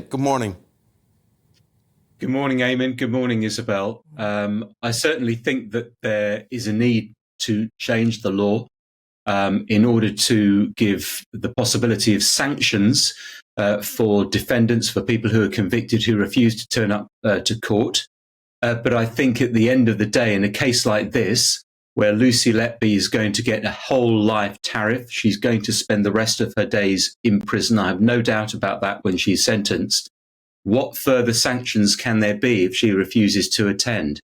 think? Good morning. Good morning, Eamon. Good morning, Isabel. I certainly think that there is a need to change the law in order to give the possibility of sanctions for defendants, for people who are convicted who refuse to turn up to court. But I think at the end of the day, in a case like this, where Lucy Letby is going to get a whole life tariff, she's going to spend the rest of her days in prison. I have no doubt about that when she's sentenced. What further sanctions can there be if she refuses to attend?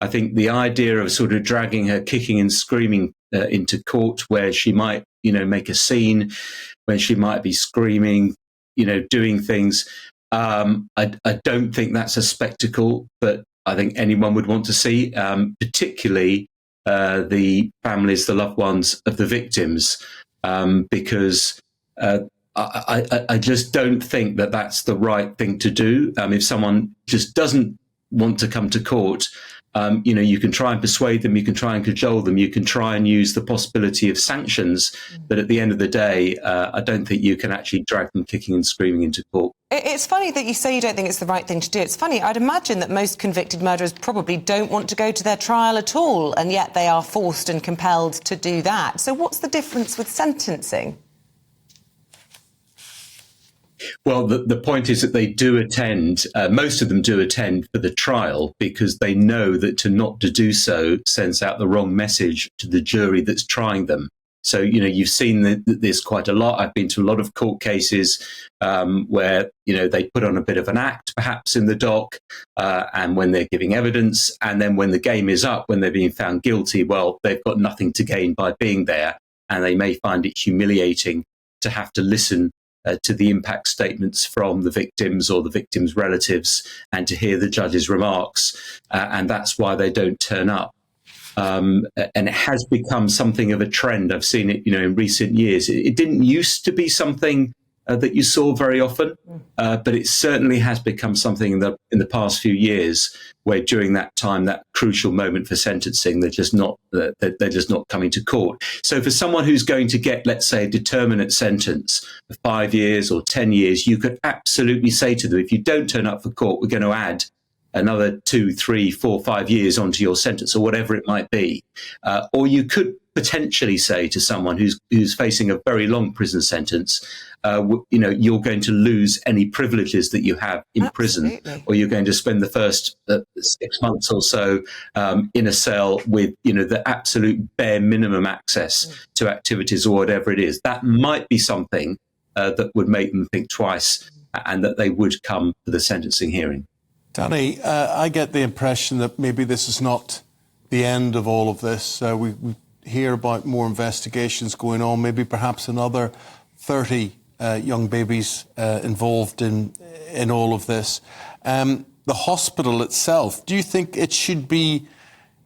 I think the idea of sort of dragging her kicking and screaming into court, where she might, make a scene, when she might be screaming, doing things. I don't think that's a spectacle that I think anyone would want to see, particularly the families, the loved ones of the victims, because I just don't think that that's the right thing to do. If someone just doesn't want to come to court, you can try and persuade them, you can try and cajole them, you can try and use the possibility of sanctions. But at the end of the day, I don't think you can actually drag them kicking and screaming into court. It's funny that you say you don't think it's the right thing to do. It's funny, I'd imagine that most convicted murderers probably don't want to go to their trial at all, and yet they are forced and compelled to do that. So what's the difference with sentencing? Well, the point is that they do attend, most of them do attend for the trial, because they know that to not to do so sends out the wrong message to the jury that's trying them. So, you've seen this quite a lot. I've been to a lot of court cases where, they put on a bit of an act, perhaps in the dock, and when they're giving evidence, and then when the game is up, when they're being found guilty, well, they've got nothing to gain by being there, and they may find it humiliating to have to listen to the impact statements from the victims or the victims' relatives, and to hear the judge's remarks, and that's why they don't turn up. And it has become something of a trend. I've seen it, in recent years. It didn't used to be something that you saw very often, but it certainly has become something in the past few years, where during that time, that crucial moment for sentencing, they're just not coming to court. So for someone who's going to get, let's say, a determinate sentence of 5 years or 10 years, you could absolutely say to them, if you don't turn up for court, we're going to add another 2, 3, 4, 5 years onto your sentence, or whatever it might be. Or you could potentially say to someone who's facing a very long prison sentence, you're going to lose any privileges that you have in prison, or you're going to spend the first 6 months or so in a cell with, the absolute bare minimum access to activities or whatever it is. That might be something that would make them think twice, and that they would come to the sentencing hearing. Danny, I get the impression that maybe this is not the end of all of this. We hear about more investigations going on, maybe perhaps another 30 young babies involved in all of this. The hospital itself, do you think it should be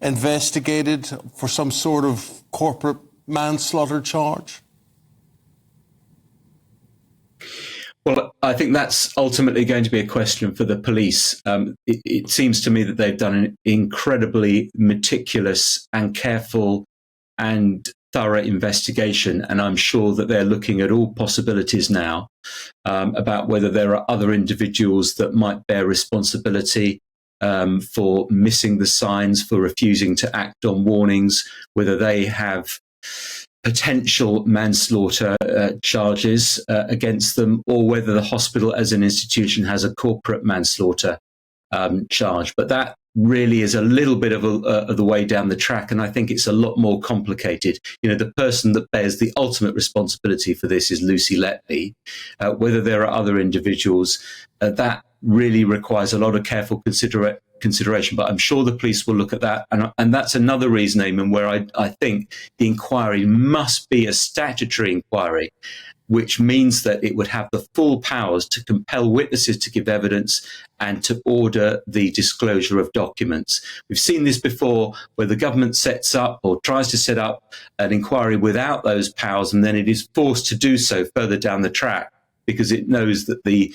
investigated for some sort of corporate manslaughter charge? Well, I think that's ultimately going to be a question for the police. It seems to me that they've done an incredibly meticulous and careful and thorough investigation, and I'm sure that they're looking at all possibilities now about whether there are other individuals that might bear responsibility for missing the signs, for refusing to act on warnings, whether they have potential manslaughter charges against them, or whether the hospital as an institution has a corporate manslaughter charge. But that really is a little bit of the way down the track, and I think it's a lot more complicated. The person that bears the ultimate responsibility for this is Lucy Letby. Whether there are other individuals, that really requires a lot of careful consideration, but I'm sure the police will look at that. And that's another reason, Eamon, where I think the inquiry must be a statutory inquiry, which means that it would have the full powers to compel witnesses to give evidence and to order the disclosure of documents. We've seen this before, where the government sets up or tries to set up an inquiry without those powers, and then it is forced to do so further down the track, because it knows that the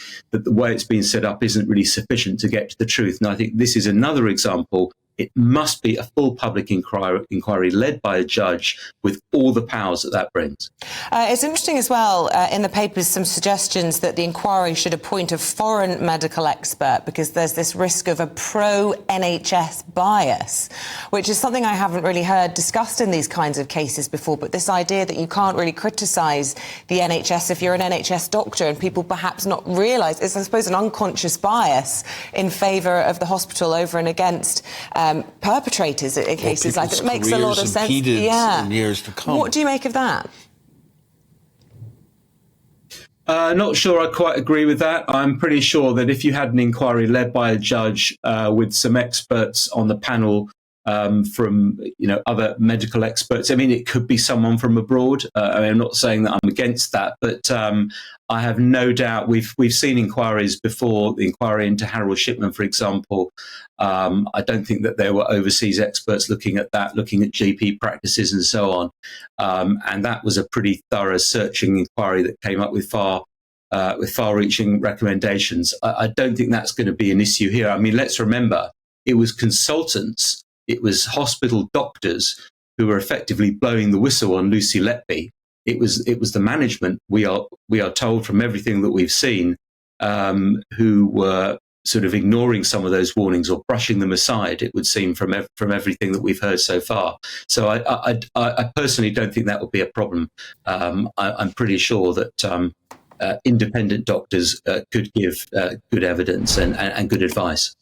way it's been set up isn't really sufficient to get to the truth. And I think this is another example It must be a full public inquiry led by a judge with all the powers that brings. It's interesting as well, in the papers, some suggestions that the inquiry should appoint a foreign medical expert because there's this risk of a pro-NHS bias, which is something I haven't really heard discussed in these kinds of cases before, but this idea that you can't really criticise the NHS if you're an NHS doctor, and people perhaps not realise it's, I suppose, an unconscious bias in favour of the hospital over and against perpetrators in cases like that. It makes a lot of sense. In years to come. What do you make of that? Not sure I quite agree with that. I'm pretty sure that if you had an inquiry led by a judge with some experts on the panel from other medical experts, I mean, it could be someone from abroad. I'm not saying that I'm against that, but I have no doubt we've seen inquiries before. The inquiry into Harold Shipman, for example. I don't think that there were overseas experts looking at that, looking at GP practices and so on. And that was a pretty thorough searching inquiry that came up with far-reaching recommendations. I don't think that's going to be an issue here. I mean, let's remember, it was consultants, it was hospital doctors who were effectively blowing the whistle on Lucy Letby. It was the management, we are told from everything that we've seen, who were sort of ignoring some of those warnings or brushing them aside, it would seem, from everything that we've heard so far. So I personally don't think that would be a problem. I'm pretty sure that independent doctors could give good evidence and good advice.